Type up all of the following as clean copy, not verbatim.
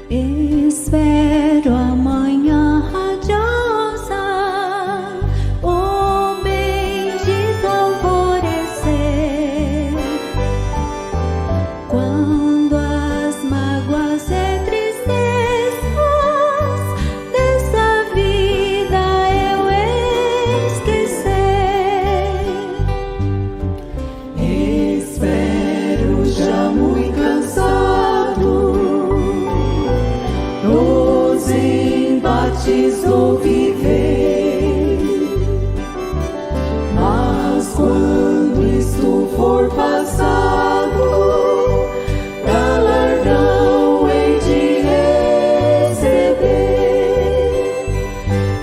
Espero amanhã radiosa, o bendito alvorecer, quando as mágoas e tristezas dessa vida eu esquecer. Espero já muito cansado nos embates do viver, mas quando isto for passado, galardão hei de receber.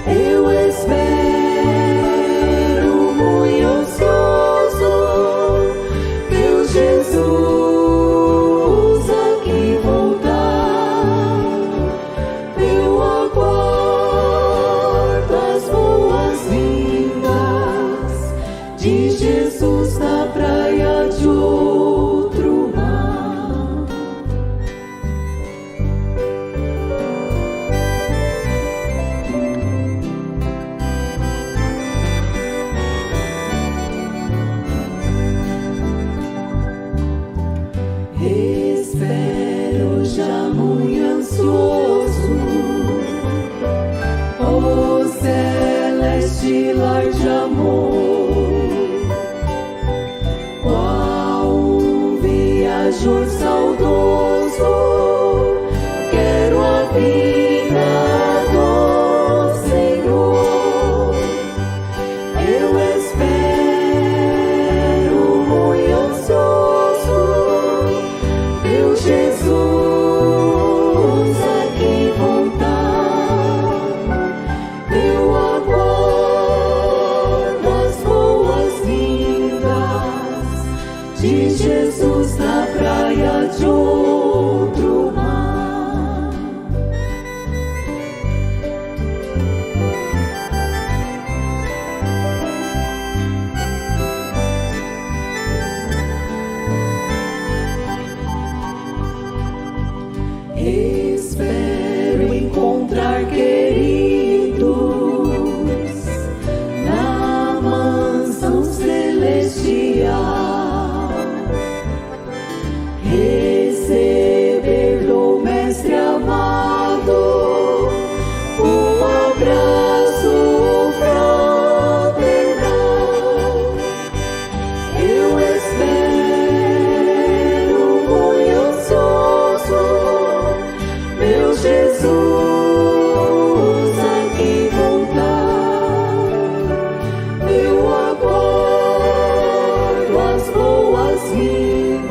Eu espero muito ansioso meu Jesus aqui voltar. Eu aguardo as boas-vindas de Jesus na praia de outro mar. Espero já muito ansioso o celeste lar de amor, qual um viajor saudoso. Quero a vida do Senhor. Eu espero muito ansioso meu Jesus aqui voltar. Eu aguardo as boas-vindas de Jesus na praia de outro mar. Espero encontrar queridos na mansão celestial, receber do Mestre amado um abraço fraternal. Eu espero muito ansioso meu Jesus aqui voltar. Eu aguardo as boas-vindas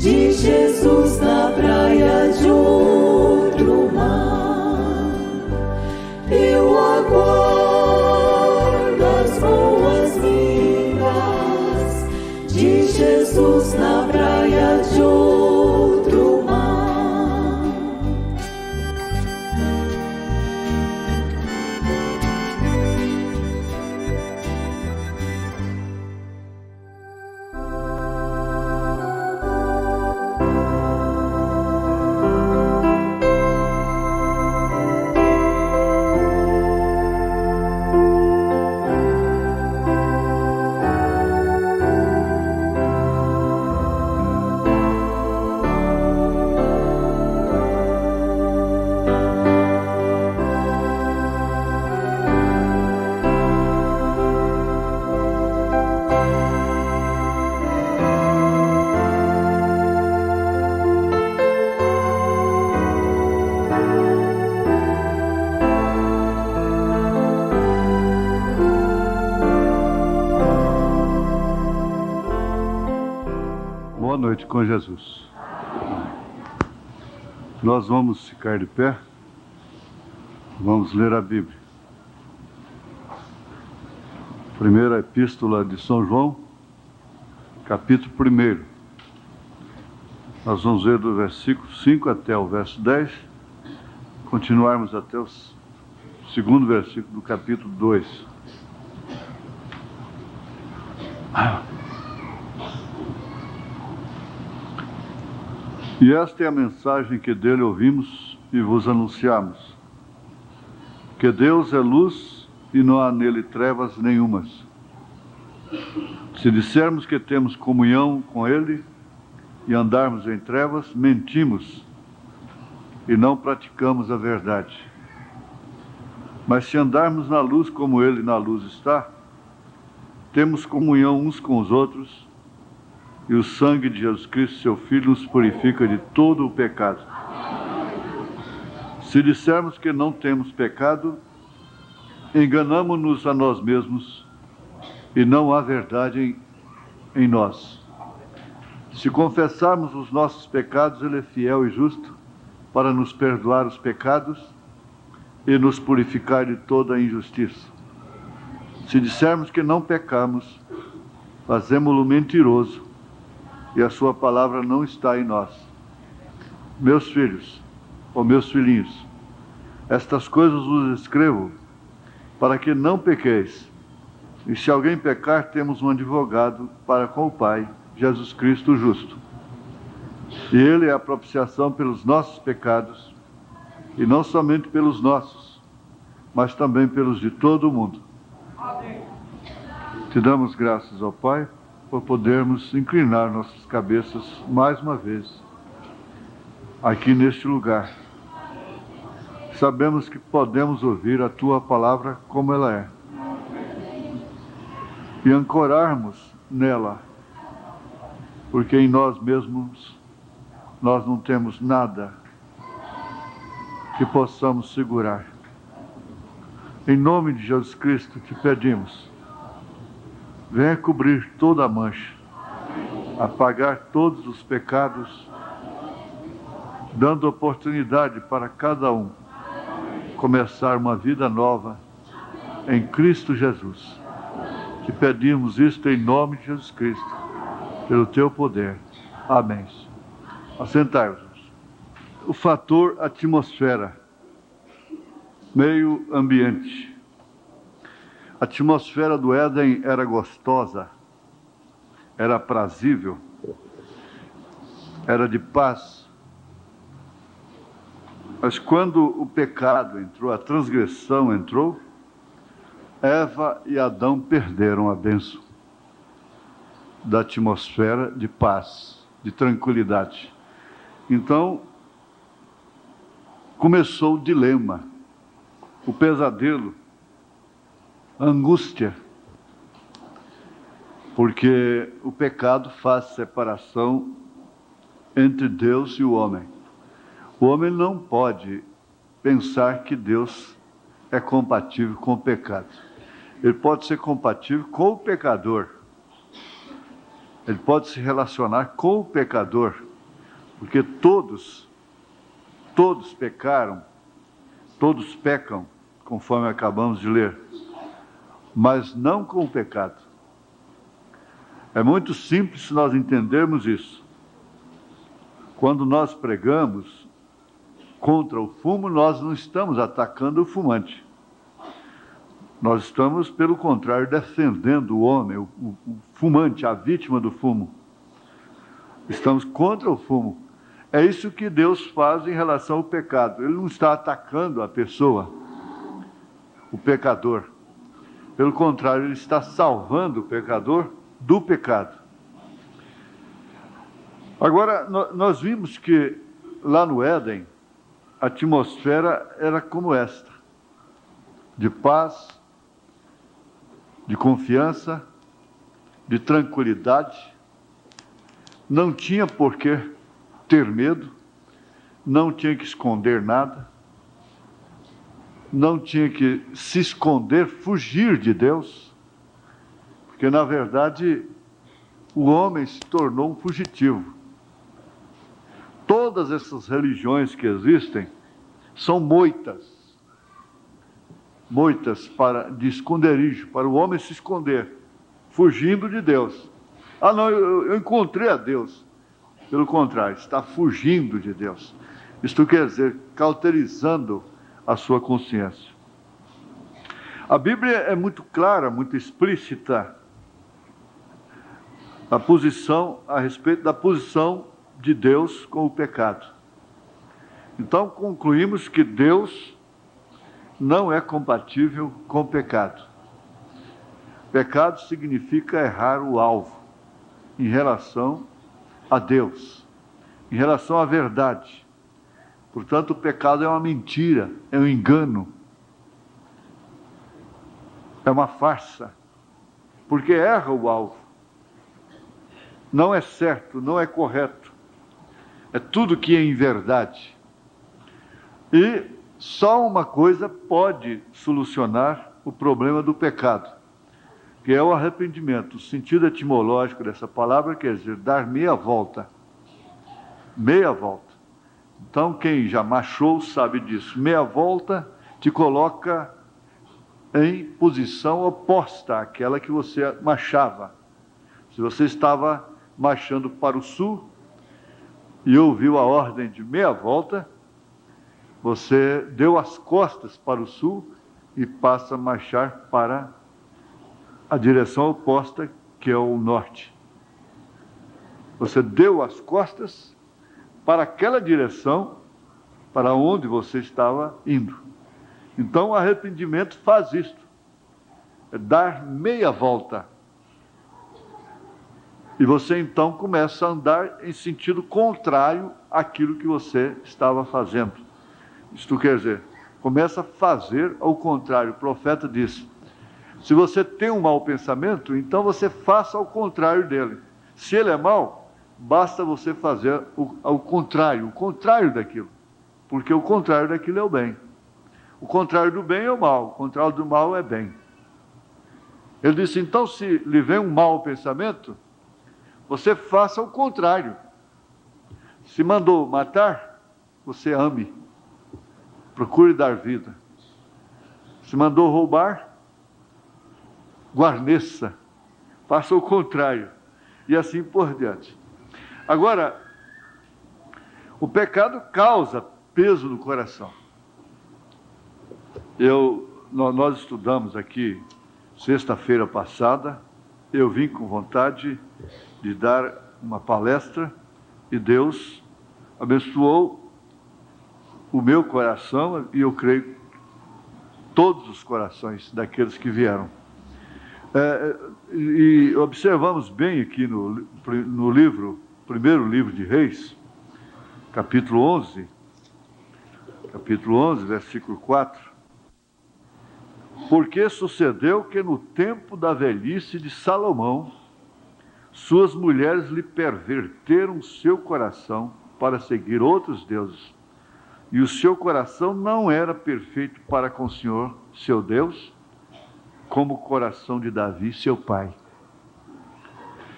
de Jesus na praia de outro mar. Eu aguardo as boas-vindas de Jesus na praia de outro mar. Boa noite com Jesus. Nós vamos ficar de pé, vamos ler a Bíblia. Primeira Epístola de São João, capítulo 1. Nós vamos ler do versículo 5 até o verso 10, continuarmos até o segundo versículo do capítulo 2. E esta é a mensagem que dele ouvimos e vos anunciamos: que Deus é luz e não há nele trevas nenhumas. Se dissermos que temos comunhão com ele e andarmos em trevas, mentimos e não praticamos a verdade. Mas se andarmos na luz como ele na luz está, temos comunhão uns com os outros, e o sangue de Jesus Cristo, seu Filho, nos purifica de todo o pecado. Se dissermos que não temos pecado, enganamo-nos a nós mesmos e não há verdade em nós. Se confessarmos os nossos pecados, ele é fiel e justo para nos perdoar os pecados e nos purificar de toda a injustiça. Se dissermos que não pecamos, fazemo-lo mentiroso e a sua palavra não está em nós. Meus filhos, ou meus filhinhos, estas coisas vos escrevo para que não pequeis. E se alguém pecar, temos um advogado para com o Pai, Jesus Cristo justo. E ele é a propiciação pelos nossos pecados, e não somente pelos nossos, mas também pelos de todo o mundo. Te damos graças, ó Pai, por podermos inclinar nossas cabeças mais uma vez aqui neste lugar. Sabemos que podemos ouvir a Tua palavra como ela é e ancorarmos nela, porque em nós mesmos nós não temos nada que possamos segurar. Em nome de Jesus Cristo te pedimos, venha cobrir toda a mancha, apagar todos os pecados, dando oportunidade para cada um começar uma vida nova em Cristo Jesus. Te pedimos isto em nome de Jesus Cristo, pelo teu poder. Amém. Assentai-vos. O fator atmosfera, meio ambiente. A atmosfera do Éden era gostosa, era aprazível, era de paz. Mas quando o pecado entrou, a transgressão entrou, Eva e Adão perderam a bênção da atmosfera de paz, de tranquilidade. Então, começou o dilema, o pesadelo, a angústia, porque o pecado faz separação entre Deus e o homem. O homem não pode pensar que Deus é compatível com o pecado. Ele pode ser compatível com o pecador. Ele pode se relacionar com o pecador, porque todos pecaram, todos pecam, conforme acabamos de ler, mas não com o pecado. É muito simples nós entendermos isso. Quando nós pregamos contra o fumo, nós não estamos atacando o fumante. Nós estamos, pelo contrário, defendendo o homem, o fumante, a vítima do fumo. Estamos contra o fumo. É isso que Deus faz em relação ao pecado. Ele não está atacando a pessoa, o pecador. Pelo contrário, ele está salvando o pecador do pecado. Agora, nós vimos que lá no Éden, a atmosfera era como esta, de paz, de confiança, de tranquilidade. Não tinha por que ter medo, não tinha que esconder nada, não tinha que se esconder, fugir de Deus, porque na verdade o homem se tornou um fugitivo. Todas essas religiões que existem são moitas de esconderijo, para o homem se esconder, fugindo de Deus. Ah não, eu encontrei a Deus. Pelo contrário, está fugindo de Deus. Isto quer dizer, cauterizando a sua consciência. A Bíblia é muito clara, muito explícita a respeito da posição de Deus com o pecado. Então, concluímos que Deus não é compatível com o pecado. Pecado significa errar o alvo em relação a Deus, em relação à verdade. Portanto, o pecado é uma mentira, é um engano, é uma farsa, porque erra o alvo. Não é certo, não é correto. É tudo que é inverdade. E só uma coisa pode solucionar o problema do pecado, que é o arrependimento. O sentido etimológico dessa palavra quer dizer dar meia volta. Meia volta. Então, quem já marchou sabe disso. Meia volta te coloca em posição oposta àquela que você marchava. Se você estava marchando para o sul e ouviu a ordem de meia volta, você deu as costas para o sul e passa a marchar para a direção oposta, que é o norte. Você deu as costas para aquela direção para onde você estava indo. Então, o arrependimento faz isto, é dar meia volta. E você então começa a andar em sentido contrário àquilo que você estava fazendo. Isto quer dizer, começa a fazer ao contrário. O profeta disse: se você tem um mau pensamento, então você faça ao contrário dele. Se ele é mau, basta você fazer o contrário daquilo. Porque o contrário daquilo é o bem. O contrário do bem é o mal, o contrário do mal é bem. Ele disse, então, se lhe vem um mau pensamento, você faça o contrário. Se mandou matar, você ame. Procure dar vida. Se mandou roubar, guarneça. Faça o contrário. E assim por diante. Agora, o pecado causa peso no coração. Nós estudamos aqui sexta-feira passada. Eu vim com vontade de dar uma palestra e Deus abençoou o meu coração e eu creio todos os corações daqueles que vieram. E observamos bem aqui no livro, primeiro livro de Reis, capítulo 11, versículo 4. Porque sucedeu que no tempo da velhice de Salomão, suas mulheres lhe perverteram seu coração para seguir outros deuses. E o seu coração não era perfeito para com o Senhor, seu Deus, como o coração de Davi, seu pai.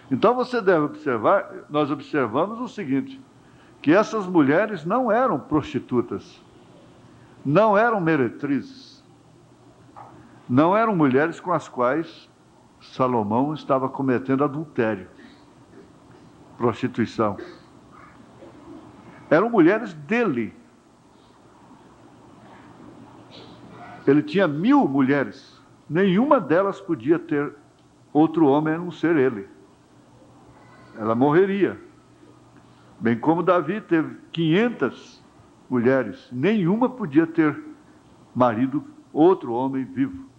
Então você deve observar, nós observamos o seguinte, que essas mulheres não eram prostitutas, não eram meretrizes, não eram mulheres com as quais Salomão estava cometendo adultério, prostituição. Eram mulheres dele. Ele tinha 1000 mulheres. Nenhuma delas podia ter outro homem a não ser ele. Ela morreria. Bem como Davi teve 500 mulheres. Nenhuma podia ter marido, outro homem vivo.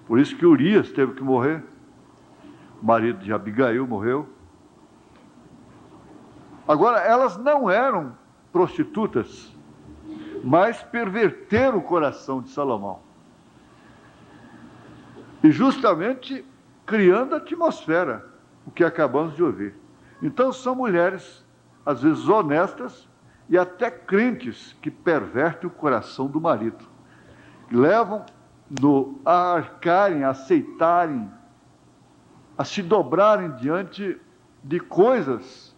Por isso que Urias teve que morrer. O marido de Abigail morreu. Agora, elas não eram prostitutas, mas perverteram o coração de Salomão. E justamente criando a atmosfera, o que acabamos de ouvir. Então são mulheres, às vezes honestas, e até crentes que pervertem o coração do marido. Levam a arcarem, a aceitarem, a se dobrarem diante de coisas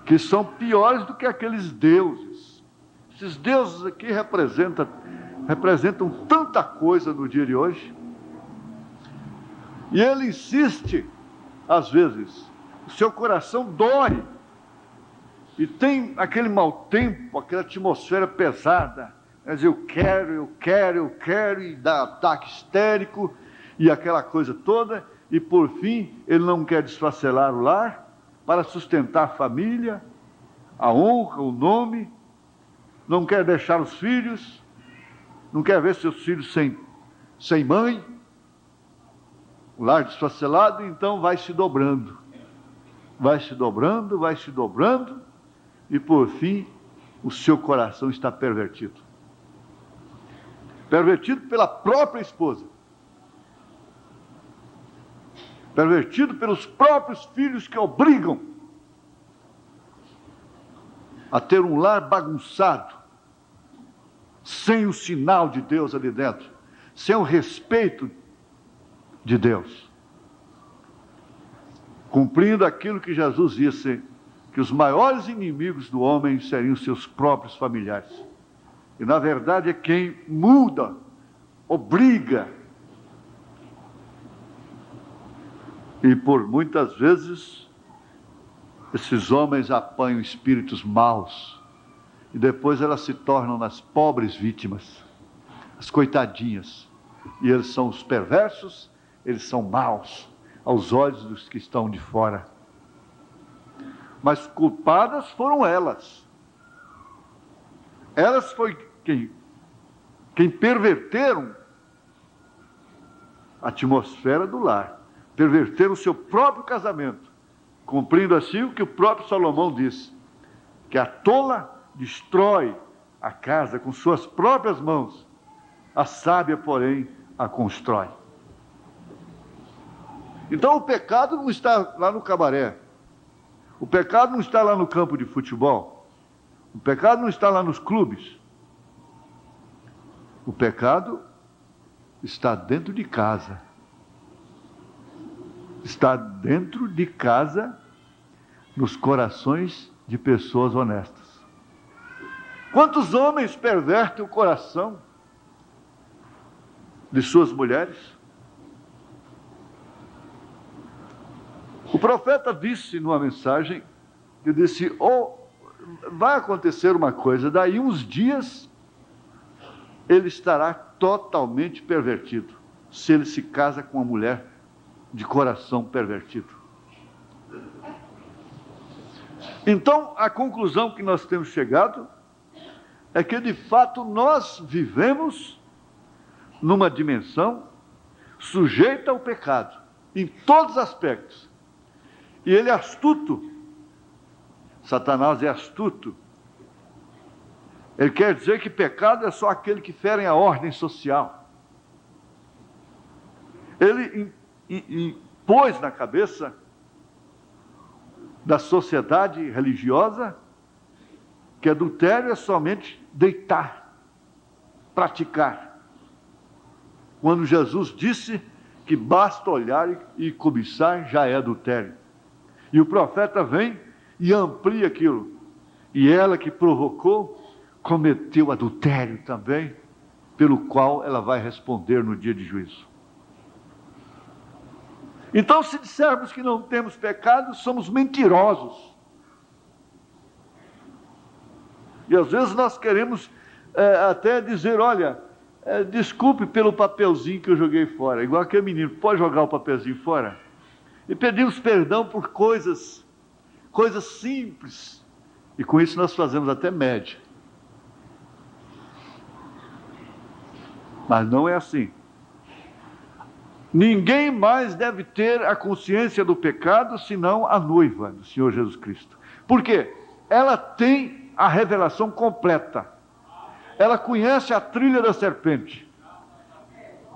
que são piores do que aqueles deuses. Esses deuses aqui representam tanta coisa no dia de hoje. E ele insiste, às vezes, o seu coração dói. E tem aquele mau tempo, aquela atmosfera pesada. Quer dizer, eu quero, e dá ataque histérico, e aquela coisa toda. E por fim, ele não quer desfacelar o lar, para sustentar a família, a honra, o nome, não quer deixar os filhos, não quer ver seus filhos sem mãe, o lar desfacelado, então vai se dobrando, e por fim, o seu coração está pervertido. Pervertido pela própria esposa. Pervertido pelos próprios filhos que obrigam a ter um lar bagunçado, sem o sinal de Deus ali dentro, sem o respeito de Deus. Cumprindo aquilo que Jesus disse, que os maiores inimigos do homem seriam seus próprios familiares. E na verdade é quem muda, obriga. E por muitas vezes, esses homens apanham espíritos maus. E depois elas se tornam as pobres vítimas, as coitadinhas. E eles são os perversos, eles são maus, aos olhos dos que estão de fora. Mas culpadas foram elas. Elas foi quem perverteram a atmosfera do lar, perverteram o seu próprio casamento, cumprindo assim o que o próprio Salomão disse, que a tola destrói a casa com suas próprias mãos, a sábia, porém, a constrói. Então o pecado não está lá no cabaré, o pecado não está lá no campo de futebol, o pecado não está lá nos clubes, o pecado está dentro de casa. Está dentro de casa, nos corações de pessoas honestas. Quantos homens pervertem o coração de suas mulheres? O profeta disse numa mensagem, que disse, vai acontecer uma coisa, daí uns dias ele estará totalmente pervertido, se ele se casa com uma mulher de coração pervertido. Então, a conclusão que nós temos chegado é que, de fato, nós vivemos numa dimensão sujeita ao pecado, em todos os aspectos. E ele é astuto. Satanás é astuto. Ele quer dizer que pecado é só aquele que fere a ordem social. Ele pôs na cabeça da sociedade religiosa que adultério é somente deitar, praticar. Quando Jesus disse que basta olhar e cobiçar, já é adultério. E o profeta vem e amplia aquilo. E ela que provocou, cometeu adultério também, pelo qual ela vai responder no dia de juízo. Então, se dissermos que não temos pecado, somos mentirosos. E às vezes nós queremos até dizer, olha, desculpe pelo papelzinho que eu joguei fora. Igual aquele menino, pode jogar o papelzinho fora? E pedimos perdão por coisas simples. E com isso nós fazemos até média. Mas não é assim. Ninguém mais deve ter a consciência do pecado, senão a noiva do Senhor Jesus Cristo. Por quê? Ela tem a revelação completa. Ela conhece a trilha da serpente.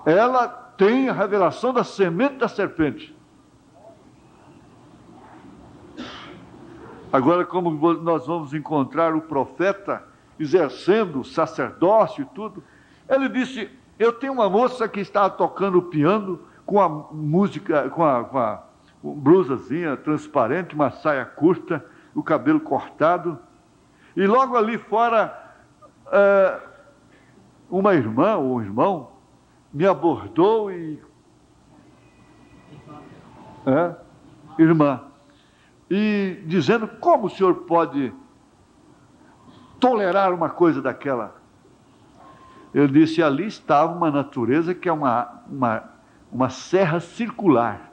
Ela tem a revelação da semente da serpente. Agora, como nós vamos encontrar o profeta exercendo o sacerdócio e tudo, ele disse, eu tenho uma moça que está tocando piano com a música, com a blusazinha transparente, uma saia curta, o cabelo cortado, e logo ali fora, uma irmã ou um irmão me abordou e... irmã. E dizendo, como o senhor pode tolerar uma coisa daquela? Eu disse, ali estava uma natureza que é uma serra circular.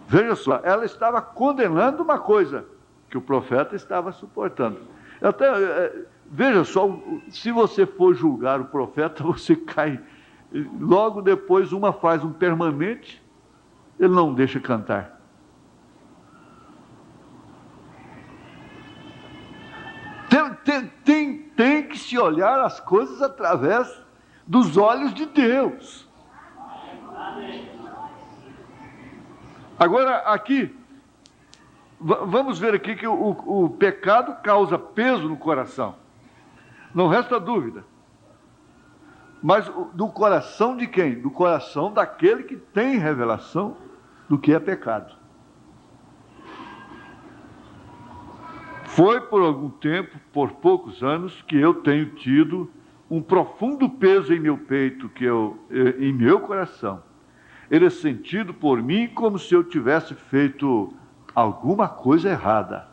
Veja só, ela estava condenando uma coisa que o profeta estava suportando. Veja só, se você for julgar o profeta, você cai. Logo depois, uma faz um permanente, ele não deixa cantar. Tem que se olhar as coisas através dos olhos de Deus. Agora, aqui, vamos ver aqui que o pecado causa peso no coração. Não resta dúvida. Mas do coração de quem? Do coração daquele que tem revelação do que é pecado. Foi por algum tempo, por poucos anos, que eu tenho tido um profundo peso em meu peito, em meu coração. Ele é sentido por mim como se eu tivesse feito alguma coisa errada.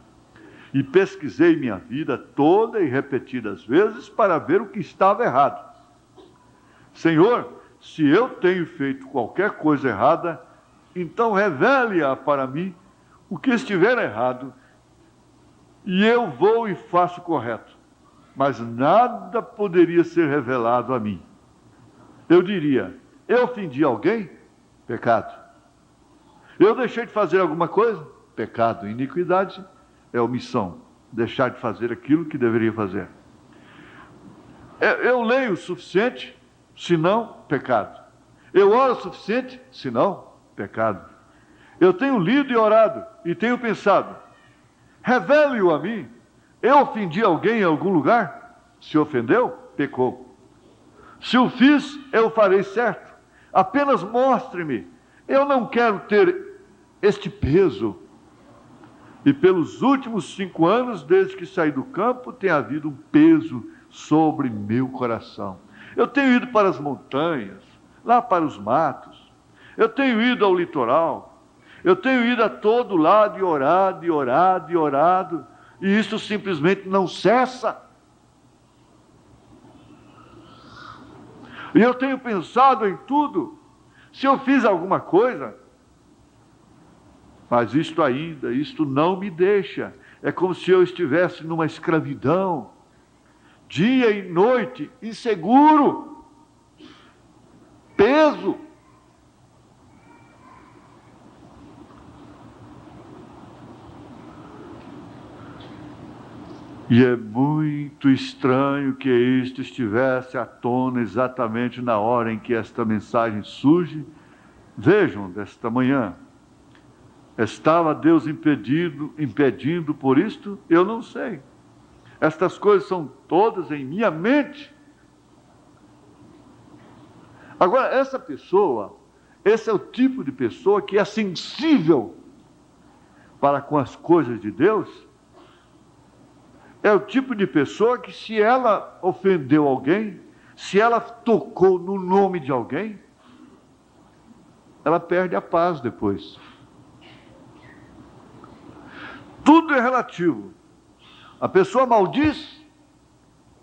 E pesquisei minha vida toda e repetidas vezes para ver o que estava errado. Senhor, se eu tenho feito qualquer coisa errada, então revele-a para mim o que estiver errado, e eu vou e faço correto. Mas nada poderia ser revelado a mim. Eu diria, eu ofendi alguém? Pecado. Eu deixei de fazer alguma coisa? Pecado. Iniquidade é omissão. Deixar de fazer aquilo que deveria fazer. Eu leio o suficiente? Se não, pecado. Eu oro o suficiente? Se não, pecado. Eu tenho lido e orado e tenho pensado, revele-o a mim. Eu ofendi alguém em algum lugar? Se ofendeu, pecou. Se o fiz, eu farei certo. Apenas mostre-me. Eu não quero ter este peso. E pelos últimos 5 anos, desde que saí do campo, tem havido um peso sobre meu coração. Eu tenho ido para as montanhas, lá para os matos. Eu tenho ido ao litoral. Eu tenho ido a todo lado e orado, e orado, e orado. E isso simplesmente não cessa. E eu tenho pensado em tudo. Se eu fiz alguma coisa, mas isto não me deixa. É como se eu estivesse numa escravidão, dia e noite, inseguro, peso. E é muito estranho que isto estivesse à tona exatamente na hora em que esta mensagem surge. Vejam, desta manhã, estava Deus impedindo por isto? Eu não sei. Estas coisas são todas em minha mente. Agora, essa pessoa, esse é o tipo de pessoa que é sensível para com as coisas de Deus. É o tipo de pessoa que, se ela ofendeu alguém, se ela tocou no nome de alguém, ela perde a paz depois. Tudo é relativo. A pessoa maldiz,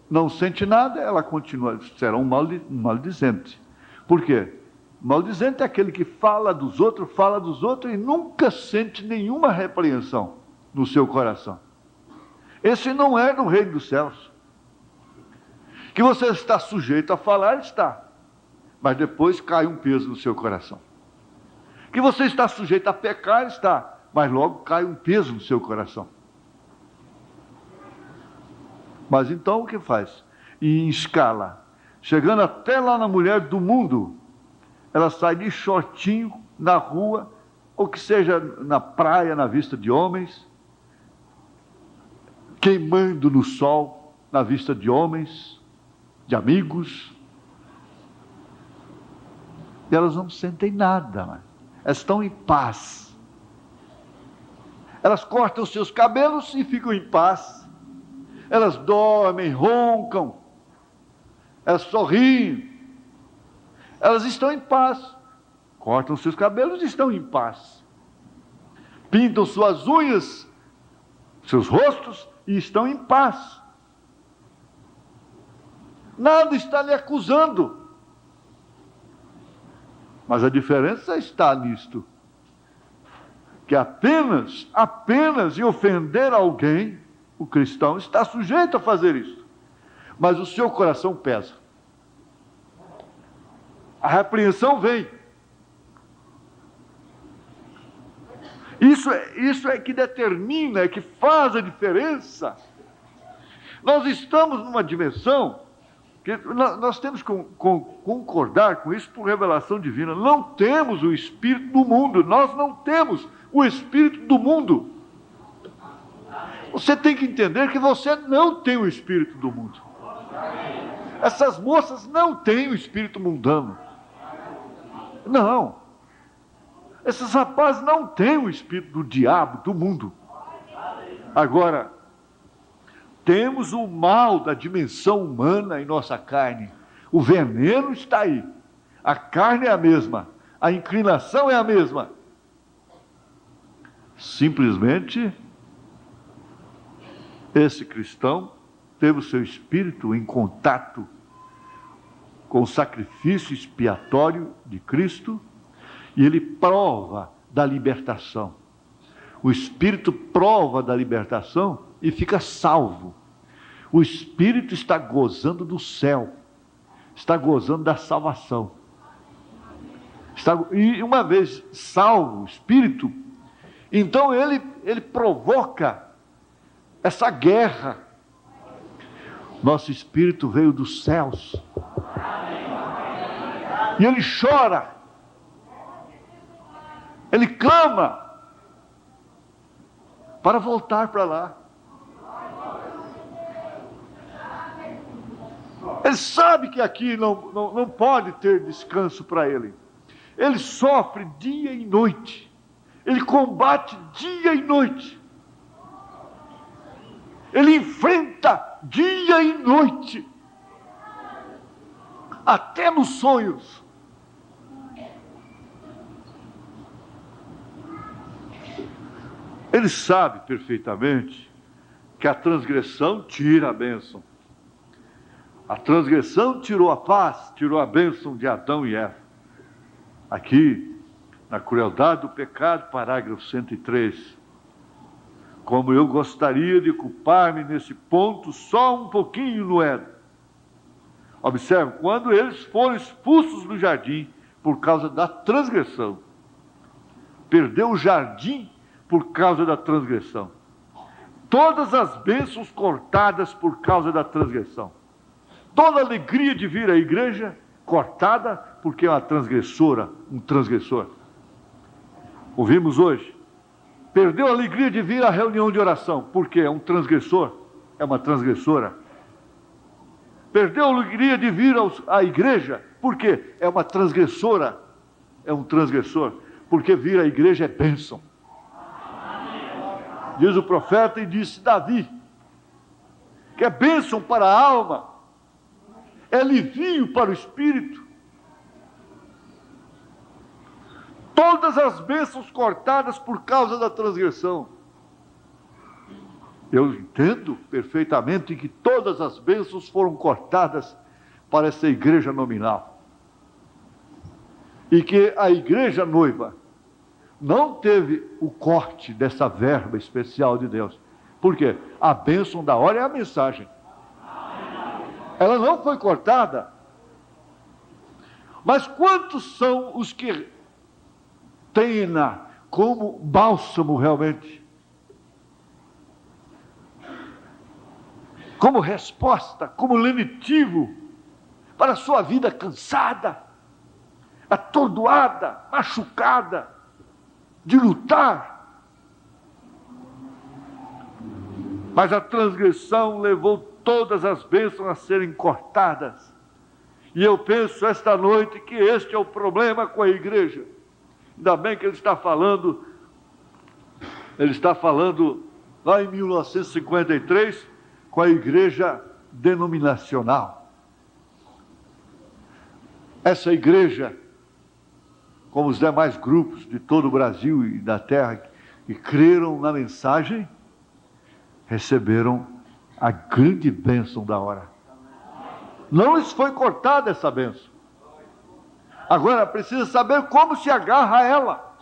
não sente nada, ela continua, será um maldizente. Por quê? Maldizente é aquele que fala dos outros e nunca sente nenhuma repreensão no seu coração. Esse não é do reino dos céus. Que você está sujeito a falar, está. Mas depois cai um peso no seu coração. Que você está sujeito a pecar, está. Mas logo cai um peso no seu coração. Mas então o que faz? E em escala, chegando até lá na mulher do mundo, ela sai de shortinho na rua, ou que seja na praia, na vista de homens, queimando no sol, na vista de homens, de amigos. E elas não sentem nada, elas estão em paz. Elas cortam os seus cabelos e ficam em paz. Elas dormem, roncam, elas sorriem. Elas estão em paz. Cortam os seus cabelos e estão em paz. Pintam suas unhas, seus rostos, e estão em paz. Nada está lhe acusando. Mas a diferença está nisto. que apenas em ofender alguém, o cristão está sujeito a fazer isso. Mas o seu coração pesa. A repreensão vem. Isso é que determina, é que faz a diferença. Nós estamos numa dimensão que nós temos que concordar com isso por revelação divina. Não temos o espírito do mundo. Nós não temos o espírito do mundo. Você tem que entender que você não tem o espírito do mundo. Essas moças não têm o espírito mundano. Não. Esses rapazes não têm o espírito do diabo, do mundo. Agora, temos o mal da dimensão humana em nossa carne. O veneno está aí. A carne é a mesma. A inclinação é a mesma. Simplesmente, esse cristão teve o seu espírito em contato com o sacrifício expiatório de Cristo e ele prova da libertação. O espírito prova da libertação e fica salvo. O espírito está gozando do céu, está gozando da salvação. E uma vez salvo o espírito, então ele provoca essa guerra. Nosso espírito veio dos céus. E ele chora. Ele clama para voltar para lá. Ele sabe que aqui não pode ter descanso para ele. Ele sofre dia e noite. Ele combate dia e noite. Ele enfrenta dia e noite. Até nos sonhos. Ele sabe perfeitamente que a transgressão tira a bênção. A transgressão tirou a paz, tirou a bênção de Adão e Eva. Aqui, na crueldade do pecado, parágrafo 103. Como eu gostaria de culpar-me nesse ponto só um pouquinho no Éden. Observe, quando eles foram expulsos do jardim por causa da transgressão, perdeu o jardim por causa da transgressão. Todas as bênçãos cortadas por causa da transgressão. Toda a alegria de vir à igreja cortada porque é uma transgressora, um transgressor. Ouvimos hoje. Perdeu a alegria de vir à reunião de oração porque é um transgressor, é uma transgressora. Perdeu a alegria de vir à igreja porque é uma transgressora, é um transgressor. Porque vir à igreja é bênção. Diz o profeta e disse Davi, que é bênção para a alma, é alivio para o espírito. Todas as bênçãos cortadas por causa da transgressão. Eu entendo perfeitamente que todas as bênçãos foram cortadas para essa igreja nominal. E que a igreja noiva não teve o corte dessa verba especial de Deus. Por quê? A bênção da hora é a mensagem. Ela não foi cortada. Mas quantos são os que têm-na como bálsamo realmente? Como resposta, como lenitivo para a sua vida cansada, atordoada, machucada, de lutar. Mas a transgressão levou todas as bênçãos a serem cortadas. E eu penso esta noite que este é o problema com a igreja. Ainda bem que ele está falando lá em 1953 com a igreja denominacional. Essa igreja, como os demais grupos de todo o Brasil e da terra que creram na mensagem, receberam a grande bênção da hora. Não lhes foi cortada essa bênção. Agora precisa saber como se agarra a ela.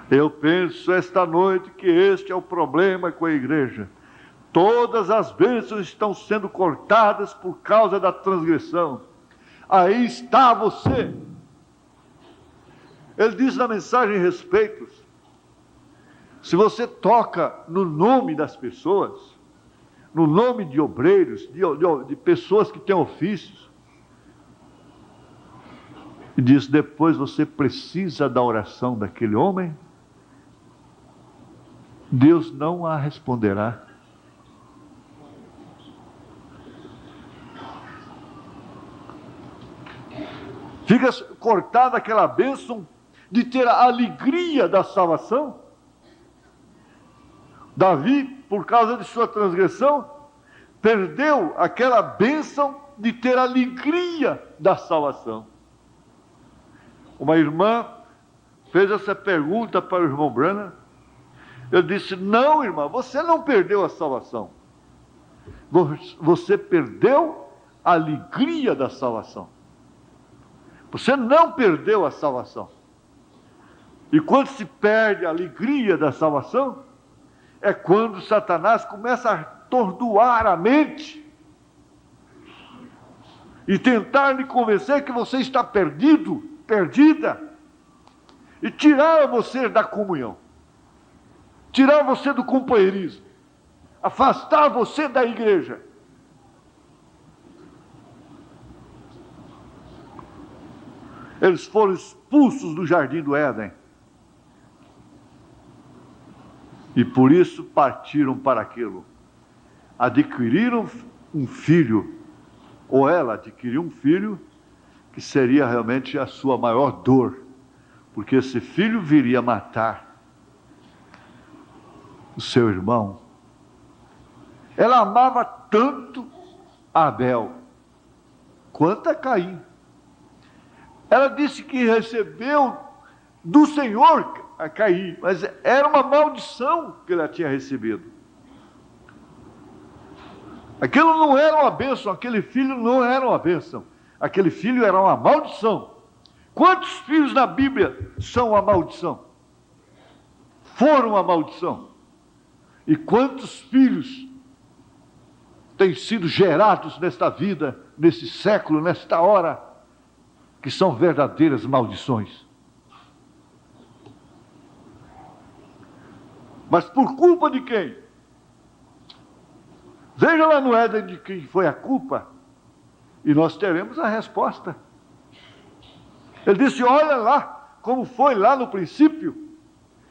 Eu penso esta noite que este é o problema com a igreja. Todas as bênçãos estão sendo cortadas por causa da transgressão. Aí está você. Ele diz na mensagem Respeitos: se você toca no nome das pessoas, no nome de obreiros, de pessoas que têm ofícios, e diz, depois você precisa da oração daquele homem, Deus não a responderá. Fica cortada aquela bênção de ter a alegria da salvação. Davi, por causa de sua transgressão, perdeu aquela bênção de ter a alegria da salvação. Uma irmã fez essa pergunta para o irmão Branham. Eu disse, não, irmã, você não perdeu a salvação. Você perdeu a alegria da salvação. Você não perdeu a salvação. E quando se perde a alegria da salvação, é quando Satanás começa a atordoar a mente e tentar lhe convencer que você está perdido, perdida, e tirar você da comunhão, tirar você do companheirismo, afastar você da igreja. Eles foram expulsos do jardim do Éden. E por isso partiram para aquilo. Adquiriram um filho, ou ela adquiriu um filho, que seria realmente a sua maior dor, porque esse filho viria matar o seu irmão. Ela amava tanto Abel quanto a Caim. Ela disse que recebeu do Senhor a Caim, mas era uma maldição que ela tinha recebido. Aquilo não era uma bênção, aquele filho não era uma bênção, aquele filho era uma maldição. Quantos filhos na Bíblia são uma maldição? Foram uma maldição. E quantos filhos têm sido gerados nesta vida, nesse século, nesta hora, que são verdadeiras maldições. Mas por culpa de quem? Veja lá no Éden de quem foi a culpa, e nós teremos a resposta. Ele disse, olha lá, como foi lá no princípio,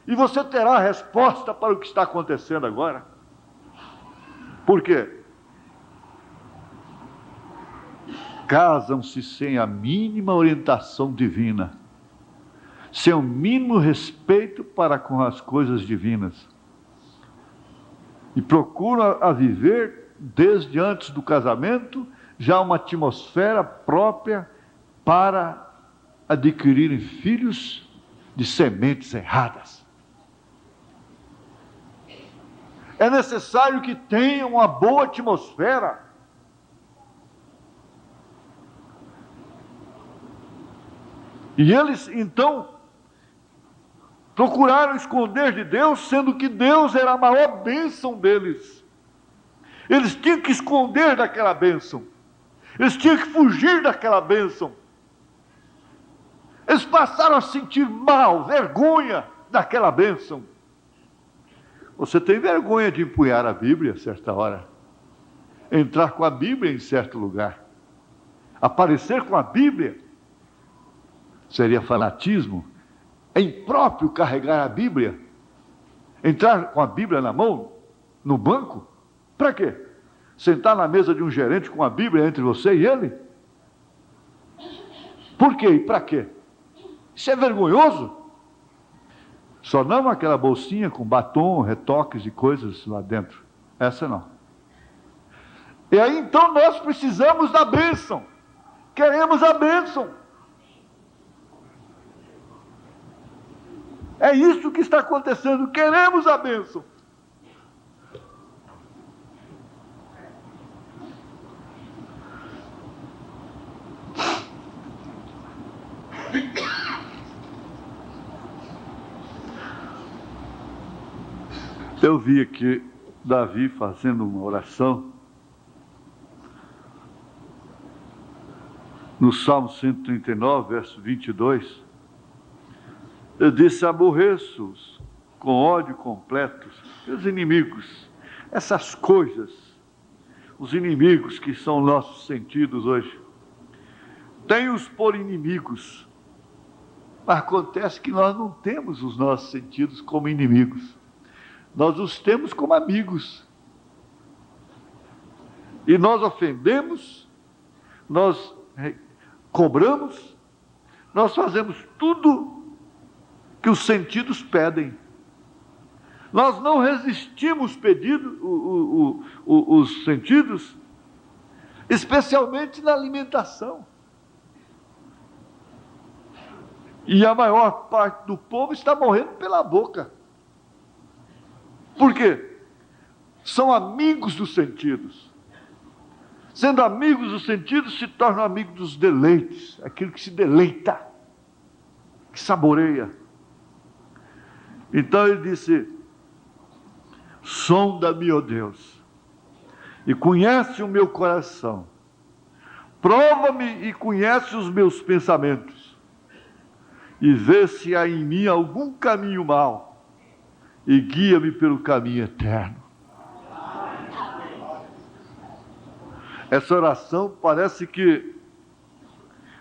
e você terá a resposta para o que está acontecendo agora. Por quê? Casam-se sem a mínima orientação divina, sem o mínimo respeito para com as coisas divinas, e procuram a viver, desde antes do casamento, já uma atmosfera própria para adquirirem filhos de sementes erradas. É necessário que tenham uma boa atmosfera. E eles, então, procuraram esconder de Deus, sendo que Deus era a maior bênção deles. Eles tinham que esconder daquela bênção. Eles tinham que fugir daquela bênção. Eles passaram a sentir mal, vergonha daquela bênção. Você tem vergonha de empunhar a Bíblia a certa hora? Entrar com a Bíblia em certo lugar? Aparecer com a Bíblia? Seria fanatismo? É impróprio carregar a Bíblia? Entrar com a Bíblia na mão, no banco? Para quê? Sentar na mesa de um gerente com a Bíblia entre você e ele? Por quê e para quê? Isso é vergonhoso? Só não aquela bolsinha com batom, retoques e coisas lá dentro. Essa não. E aí então nós precisamos da bênção. Queremos a bênção. É isso que está acontecendo. Queremos a bênção. Eu vi aqui Davi fazendo uma oração no Salmo 139, verso 22. Ele disse: aborreço-os com ódio completo, os inimigos, essas coisas, os inimigos que são nossos sentidos hoje. Tenho-os por inimigos, mas acontece que nós não temos os nossos sentidos como inimigos. Nós os temos como amigos. E nós ofendemos, nós cobramos, nós fazemos tudo que os sentidos pedem. Nós não resistimos os sentidos, especialmente na alimentação. E a maior parte do povo está morrendo pela boca. Por quê? São amigos dos sentidos. Sendo amigos dos sentidos, se tornam amigos dos deleites, aquilo que se deleita, que saboreia. Então ele disse: sonda-me, ó Deus, e conhece o meu coração, prova-me e conhece os meus pensamentos, e vê se há em mim algum caminho mau, e guia-me pelo caminho eterno. Essa oração parece que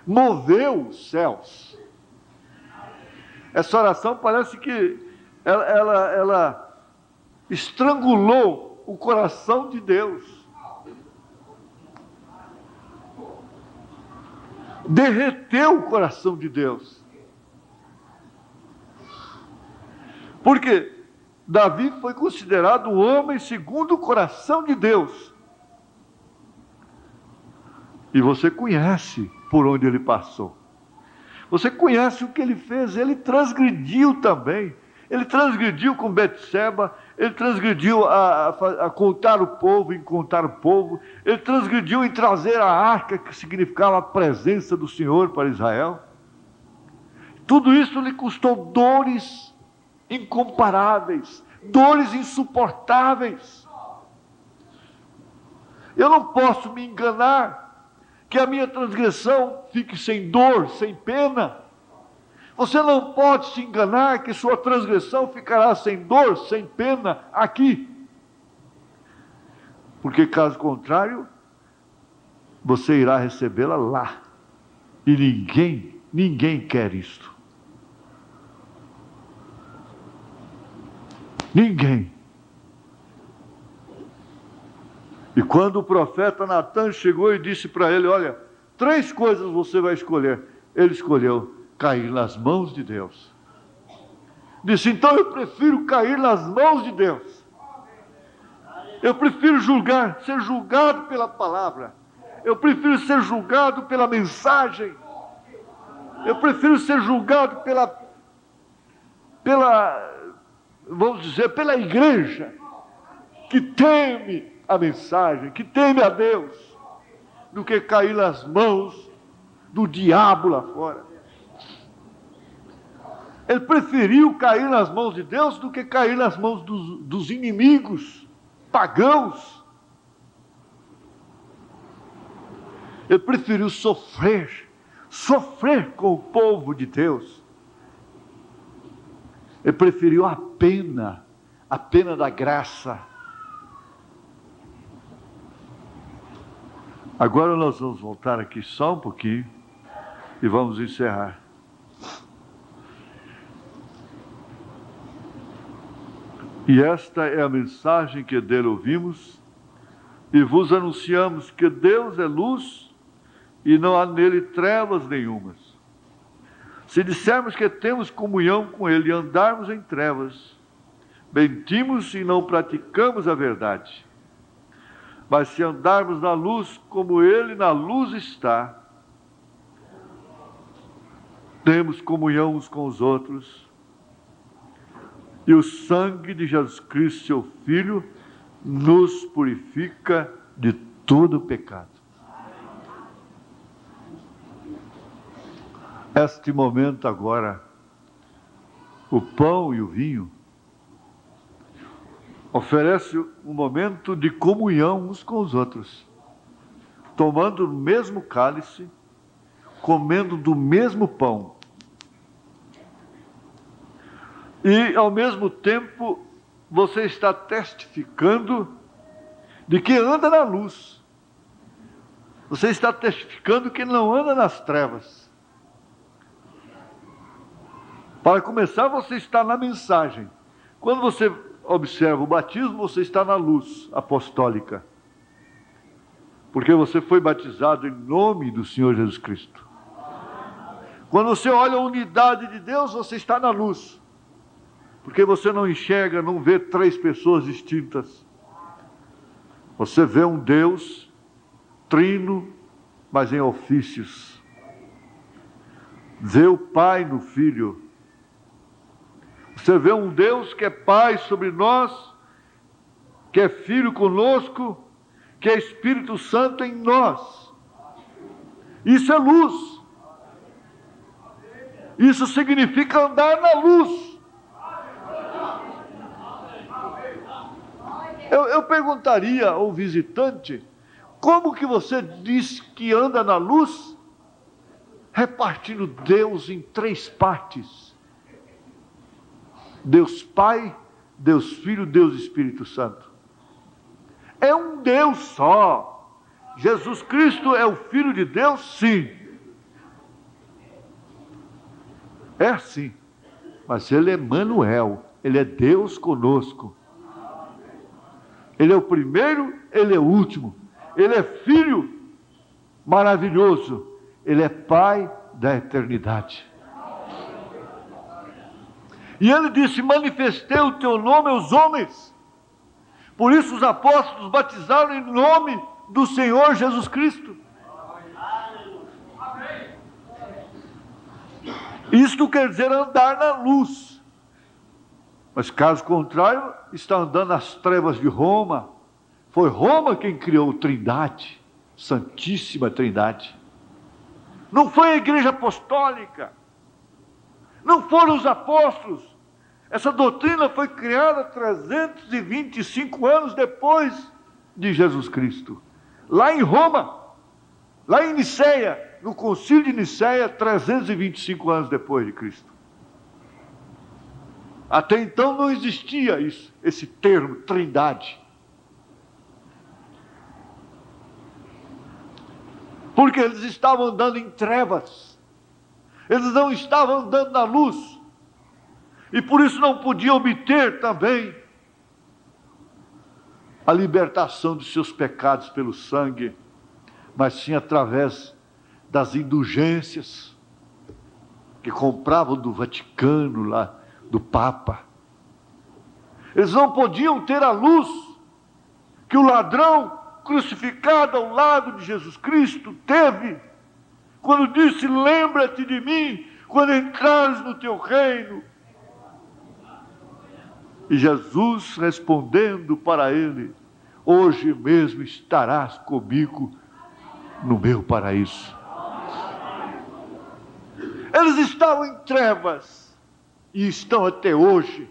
moveu os céus. Essa oração parece que ela estrangulou o coração de Deus. Derreteu o coração de Deus. Porque Davi foi considerado um homem segundo o coração de Deus. E você conhece por onde ele passou. Você conhece o que ele fez. Ele transgrediu também. Ele transgrediu com Betseba. Ele transgrediu a contar o povo, em contar o povo. Ele transgrediu em trazer a arca, que significava a presença do Senhor para Israel. Tudo isso lhe custou dores incomparáveis, dores insuportáveis. Eu não posso me enganar que a minha transgressão fique sem dor, sem pena. Você não pode se enganar que sua transgressão ficará sem dor, sem pena aqui. Porque caso contrário, você irá recebê-la lá. E ninguém quer isto. Ninguém. E quando o profeta Natan chegou e disse para ele: olha, 3 coisas você vai escolher. Ele escolheu cair nas mãos de Deus. Disse: então eu prefiro cair nas mãos de Deus. Eu prefiro ser julgado pela palavra. Eu prefiro ser julgado pela mensagem. Eu prefiro ser julgado vamos dizer, pela igreja, que teme a mensagem, que teme a Deus, do que cair nas mãos do diabo lá fora. Ele preferiu cair nas mãos de Deus do que cair nas mãos dos inimigos pagãos. Ele preferiu sofrer com o povo de Deus. Ele preferiu a pena da graça. Agora nós vamos voltar aqui só um pouquinho e vamos encerrar. E esta é a mensagem que dele ouvimos e vos anunciamos, que Deus é luz e não há nele trevas nenhumas. Se dissermos que temos comunhão com ele e andarmos em trevas, mentimos e não praticamos a verdade. Mas se andarmos na luz, como ele na luz está, temos comunhão uns com os outros, e o sangue de Jesus Cristo, seu Filho, nos purifica de todo pecado. Este momento agora, o pão e o vinho, oferece um momento de comunhão uns com os outros, tomando o mesmo cálice, comendo do mesmo pão. E, ao mesmo tempo, você está testificando de que anda na luz. Você está testificando que não anda nas trevas. Para começar, você está na mensagem. Quando você observa o batismo, você está na luz apostólica. Porque você foi batizado em nome do Senhor Jesus Cristo. Quando você olha a unidade de Deus, você está na luz. Porque você não enxerga, não vê três pessoas distintas. Você vê um Deus trino, mas em ofícios. Vê o Pai no Filho. Você vê um Deus que é Pai sobre nós, que é Filho conosco, que é Espírito Santo em nós. Isso é luz. Isso significa andar na luz. Eu perguntaria ao visitante, como que você diz que anda na luz, repartindo Deus em três partes? Deus Pai, Deus Filho, Deus Espírito Santo. É um Deus só. Jesus Cristo é o Filho de Deus? Sim. É assim. Mas Ele é Emmanuel. Ele é Deus conosco. Ele é o primeiro, Ele é o último. Ele é Filho maravilhoso. Ele é Pai da eternidade. E Ele disse, manifestei o teu nome aos homens. Por isso os apóstolos batizaram em nome do Senhor Jesus Cristo. Isto quer dizer andar na luz. Mas caso contrário, está andando nas trevas de Roma. Foi Roma quem criou a Trindade, Santíssima Trindade. Não foi a Igreja Apostólica. Não foram os apóstolos. Essa doutrina foi criada 325 anos depois de Jesus Cristo. Lá em Roma, lá em Niceia, no concílio de Niceia, 325 anos depois de Cristo. Até então não existia isso, esse termo, Trindade. Porque eles estavam andando em trevas. Eles não estavam andando na luz. E por isso não podiam obter também a libertação dos seus pecados pelo sangue, mas sim através das indulgências que compravam do Vaticano, lá do Papa. Eles não podiam ter a luz que o ladrão crucificado ao lado de Jesus Cristo teve, quando disse, lembra-te de mim, quando entrares no teu reino. E Jesus respondendo para ele, hoje mesmo estarás comigo no meu paraíso. Eles estavam em trevas, e estão até hoje.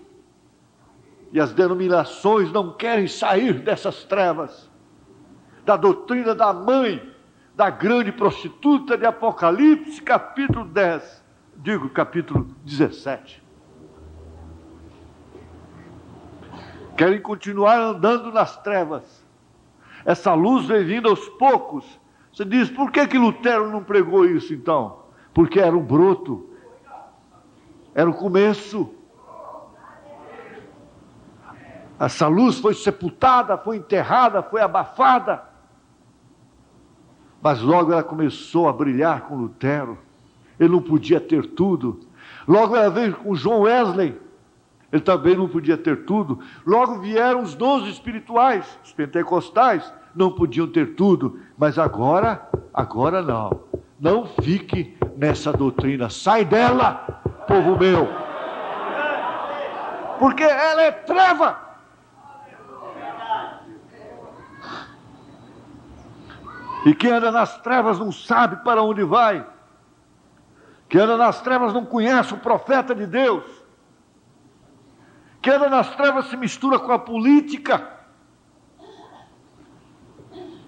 E as denominações não querem sair dessas trevas. Da doutrina da mãe, da grande prostituta de Apocalipse, capítulo 10. Digo, capítulo 17. Querem continuar andando nas trevas. Essa luz vem vindo aos poucos. Você diz, por que Lutero não pregou isso então? Porque era um broto. Era o começo. Essa luz foi sepultada, foi enterrada, foi abafada. Mas logo ela começou a brilhar com Lutero. Ele não podia ter tudo. Logo ela veio com John Wesley. Ele também não podia ter tudo. Logo vieram os dons espirituais. Os pentecostais não podiam ter tudo. Mas agora não. Não fique nessa doutrina. Sai dela, povo meu. Porque ela é treva. E quem anda nas trevas não sabe para onde vai. Quem anda nas trevas não conhece o profeta de Deus. Queda nas trevas se mistura com a política,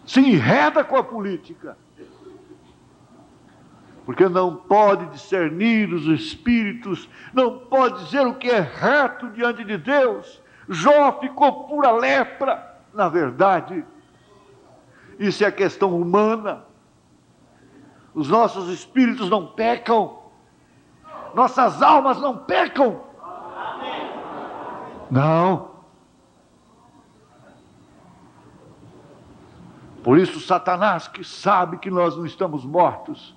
se enreda com a política, porque não pode discernir os espíritos, não pode dizer o que é reto diante de Deus. Jó ficou pura lepra. Na verdade, isso é questão humana. Os nossos espíritos não pecam, nossas almas não pecam. Não. Por isso Satanás, que sabe que nós não estamos mortos,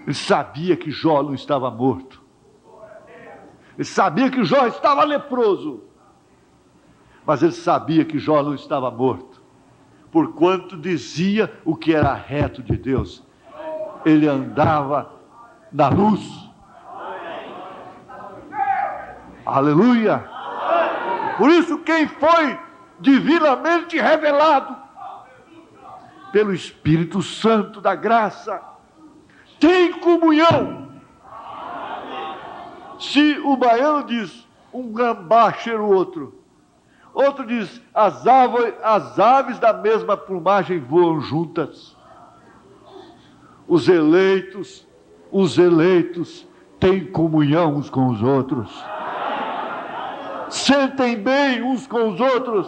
ele sabia que Jó não estava morto. Ele sabia que Jó estava leproso. Mas ele sabia que Jó não estava morto, porquanto dizia o que era reto de Deus. Ele andava na luz. Aleluia! Por isso, quem foi divinamente revelado pelo Espírito Santo da graça tem comunhão. Se o baiano diz um gambá cheira o outro, outro diz as aves da mesma plumagem voam juntas. Os eleitos têm comunhão uns com os outros, sentem bem uns com os outros,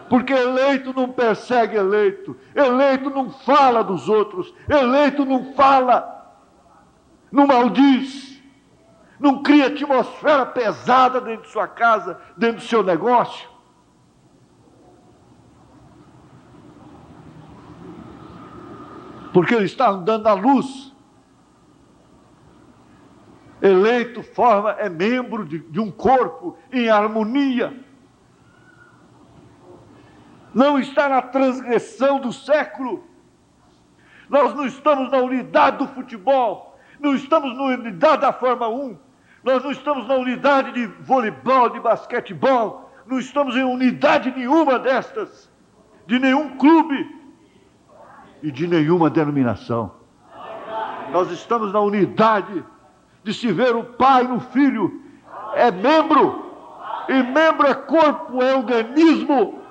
porque eleito não persegue eleito, eleito não fala dos outros, eleito não fala, não maldiz, não cria atmosfera pesada dentro de sua casa, dentro do seu negócio. Porque ele está andando na luz. Eleito é membro de um corpo em harmonia. Não está na transgressão do século. Nós não estamos na unidade do futebol, não estamos na unidade da Fórmula 1, nós não estamos na unidade de voleibol, de basquetebol, não estamos em unidade nenhuma destas, de nenhum clube e de nenhuma denominação. Nós estamos na unidade de se ver o Pai no Filho. É membro, e membro é corpo, é organismo,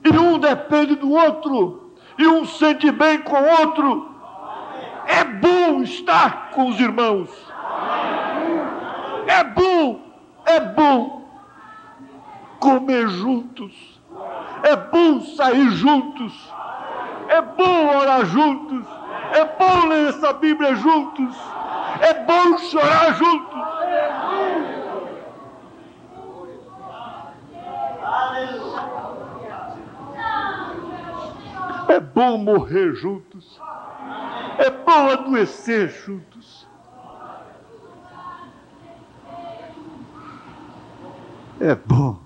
e um depende do outro, e um sente bem com o outro. É bom estar com os irmãos, é bom comer juntos, é bom sair juntos, é bom orar juntos, é bom ler essa Bíblia juntos, é bom chorar juntos. É bom morrer juntos, é bom adoecer juntos, é bom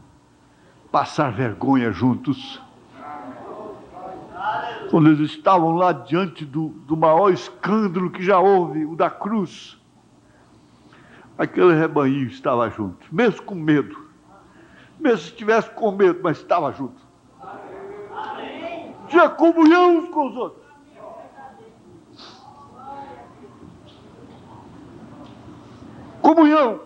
passar vergonha juntos. Quando eles estavam lá diante do maior escândalo que já houve, o da cruz, aquele rebanhinho estava junto, mesmo com medo, mesmo se estivesse com medo, mas estava junto. Tinha comunhão uns com os outros. Comunhão.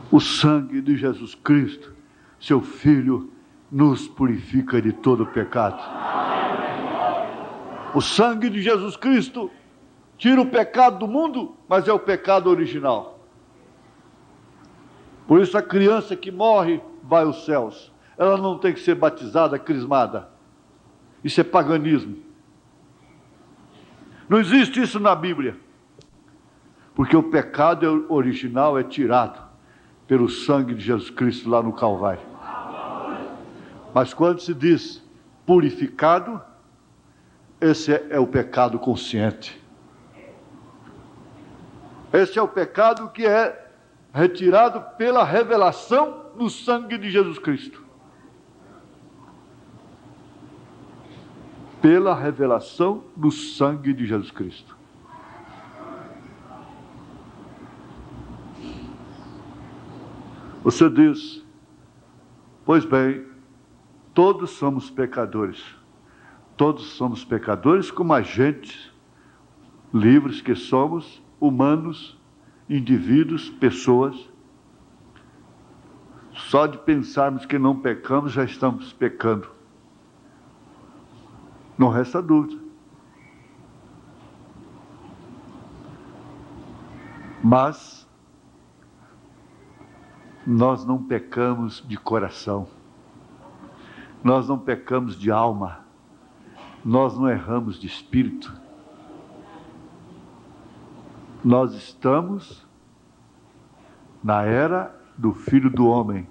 O sangue de Jesus Cristo, seu Filho, nos purifica de todo pecado. O sangue de Jesus Cristo tira o pecado do mundo, mas é o pecado original. Por isso a criança que morre vai aos céus. Ela não tem que ser batizada, crismada. Isso é paganismo. Não existe isso na Bíblia. Porque o pecado original é tirado pelo sangue de Jesus Cristo lá no Calvário. Mas quando se diz purificado, esse é o pecado consciente. Esse é o pecado que é retirado pela revelação no sangue de Jesus Cristo. Pela revelação do sangue de Jesus Cristo. Você diz, pois bem, Todos somos pecadores. Todos somos pecadores como agentes livres que somos, humanos, indivíduos, pessoas. Só de pensarmos que não pecamos, já estamos pecando. Não resta dúvida. Mas nós não pecamos de coração. Nós não pecamos de alma. Nós não erramos de espírito. Nós estamos na era do Filho do Homem.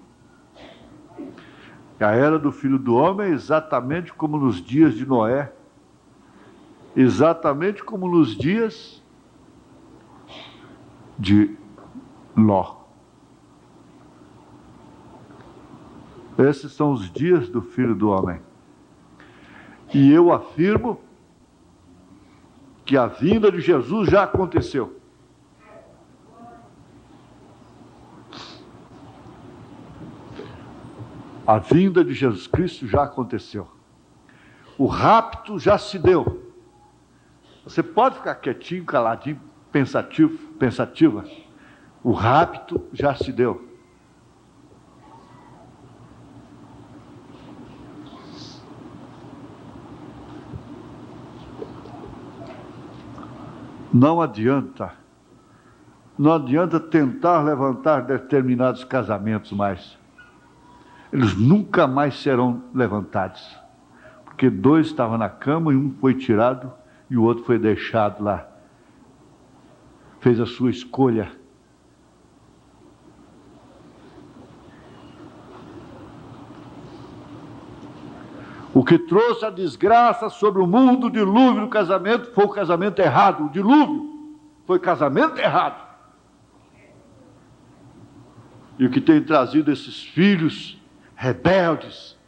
A era do Filho do Homem é exatamente como nos dias de Noé, exatamente como nos dias de Ló. Esses são os dias do Filho do Homem. E eu afirmo que a vinda de Jesus já aconteceu. A vinda de Jesus Cristo já aconteceu. O rapto já se deu. Você pode ficar quietinho, caladinho, pensativo, pensativa. O rapto já se deu. Não adianta tentar levantar determinados casamentos mais. Eles nunca mais serão levantados. Porque dois estavam na cama e um foi tirado e o outro foi deixado lá. Fez a sua escolha. O que trouxe a desgraça sobre o mundo, o dilúvio do casamento, foi o casamento errado. O dilúvio foi casamento errado. E o que tem trazido esses filhos rebeldes,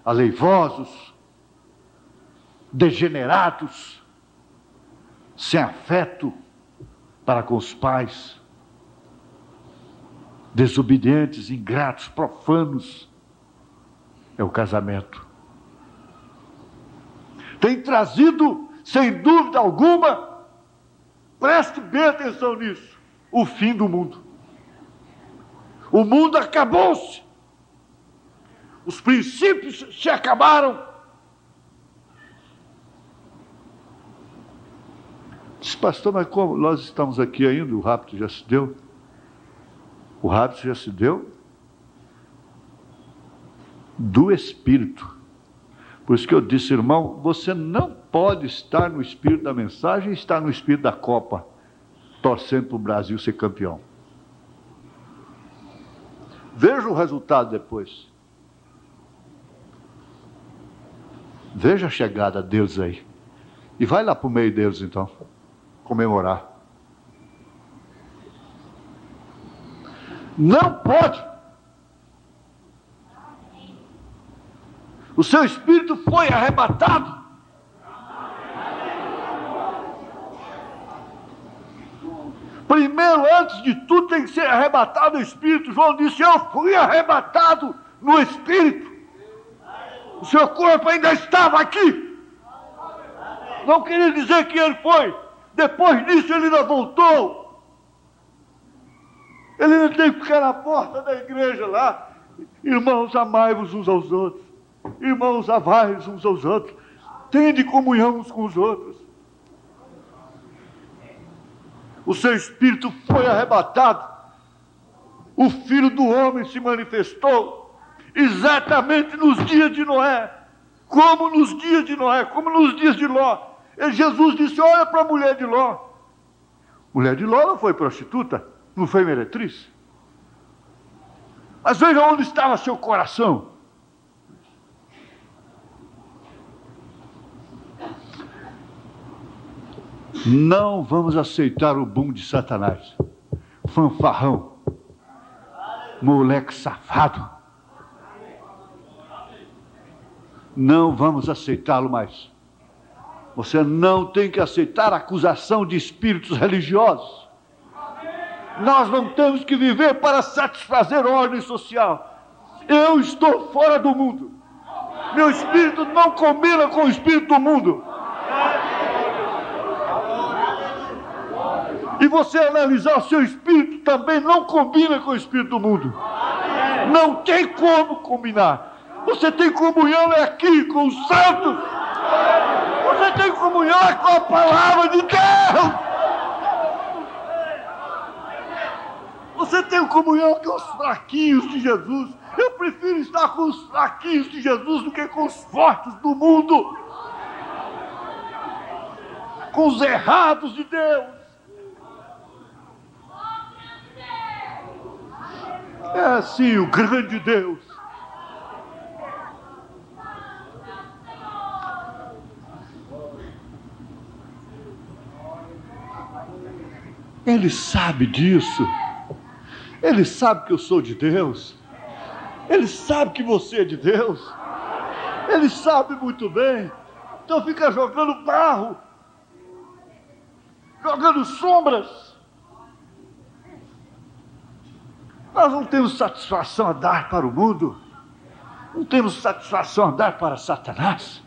aleivosos, degenerados, sem afeto para com os pais, desobedientes, ingratos, profanos, é o casamento. Tem trazido, sem dúvida alguma, preste bem atenção nisso, o fim do mundo. O mundo acabou-se. Os princípios se acabaram. Diz, pastor, mas como nós estamos aqui ainda, o rapto já se deu? O rapto já se deu do Espírito. Por isso que eu disse, irmão, você não pode estar no espírito da mensagem e estar no espírito da Copa, torcendo para o Brasil ser campeão. Veja o resultado depois. Veja a chegada deles aí. E vai lá para o meio deles então, comemorar. Não pode. O seu espírito foi arrebatado. Primeiro, antes de tudo, tem que ser arrebatado o espírito. João disse, eu fui arrebatado no espírito. O seu corpo ainda estava aqui. Não queria dizer que ele foi. Depois disso, ele ainda voltou. Ele ainda tem que ficar na porta da igreja lá. Irmãos, amai-vos uns aos outros. Irmãos, amai-vos uns aos outros. Tende comunhão uns com os outros. O seu espírito foi arrebatado. O Filho do Homem se manifestou exatamente nos dias de Noé. Como nos dias de Noé, como nos dias de Ló. E Jesus disse, olha para a mulher de Ló. Mulher de Ló não foi prostituta, não foi meretriz. Mas veja onde estava seu coração. Não vamos aceitar o boom de Satanás. Fanfarrão. Moleque safado. Não vamos aceitá-lo mais. Você não tem que aceitar a acusação de espíritos religiosos. Nós não temos que viver para satisfazer a ordem social. Eu estou fora do mundo. Meu espírito não combina com o espírito do mundo. E você analisar o seu espírito também não combina com o espírito do mundo. Não tem como combinar. Você tem comunhão aqui com os santos. Você tem comunhão com a palavra de Deus. Você tem comunhão com os fraquinhos de Jesus. Eu prefiro estar com os fraquinhos de Jesus do que com os fortes do mundo. Com os errados de Deus. É assim o grande Deus. Ele sabe disso. Ele sabe que eu sou de Deus. Ele sabe que você é de Deus. Ele sabe muito bem. Então fica jogando barro, jogando sombras. Nós não temos satisfação a dar para o mundo. Não temos satisfação a dar para Satanás.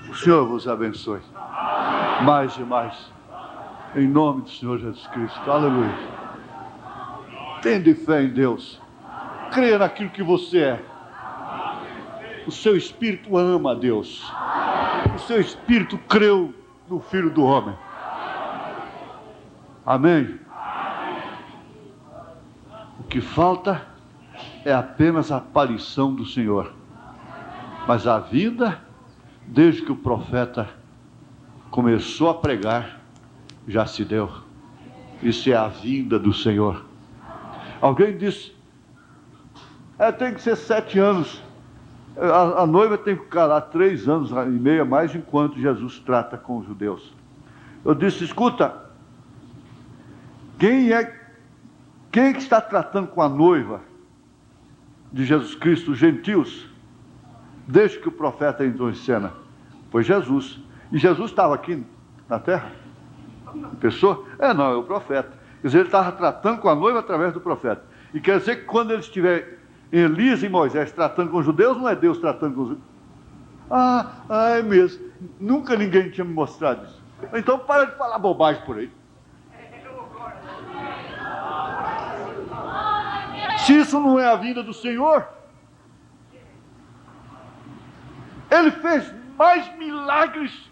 O Senhor vos abençoe. Mais e mais. Em nome do Senhor Jesus Cristo. Aleluia. Tende fé em Deus. Creia naquilo que você é. O seu espírito ama a Deus. O seu espírito creu no Filho do Homem. Amém? O que falta é apenas a aparição do Senhor. Mas a vinda, desde que o profeta começou a pregar, já se deu. Isso é a vinda do Senhor. Alguém disse, tem que ser 7 anos. A noiva tem que ficar lá 3 anos e meio a mais, enquanto Jesus trata com os judeus. Eu disse, escuta, quem é que está tratando com a noiva de Jesus Cristo, os gentios, desde que o profeta entrou em cena? Foi Jesus. E Jesus estava aqui na terra? Pessoa? Não, é o profeta. Quer dizer, ele estava tratando com a noiva através do profeta. E quer dizer que quando ele estiver Elias e Moisés tratando com os judeus, não é Deus tratando com os judeus. É mesmo. Nunca ninguém tinha me mostrado isso. Então para de falar bobagem por aí. Se isso não é a vinda do Senhor, Ele fez mais milagres,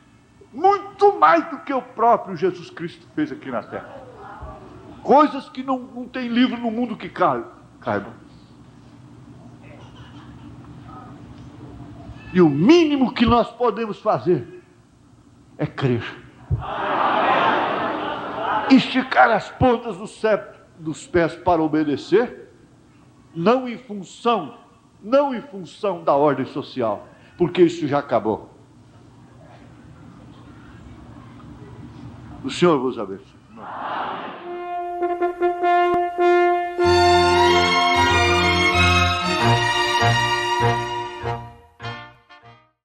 muito mais do que o próprio Jesus Cristo fez aqui na terra. Coisas que não tem livro no mundo que caibam. E o mínimo que nós podemos fazer é crer. Esticar as pontas dos pés para obedecer, não em função da ordem social, porque isso já acabou. O Senhor vos abençoe.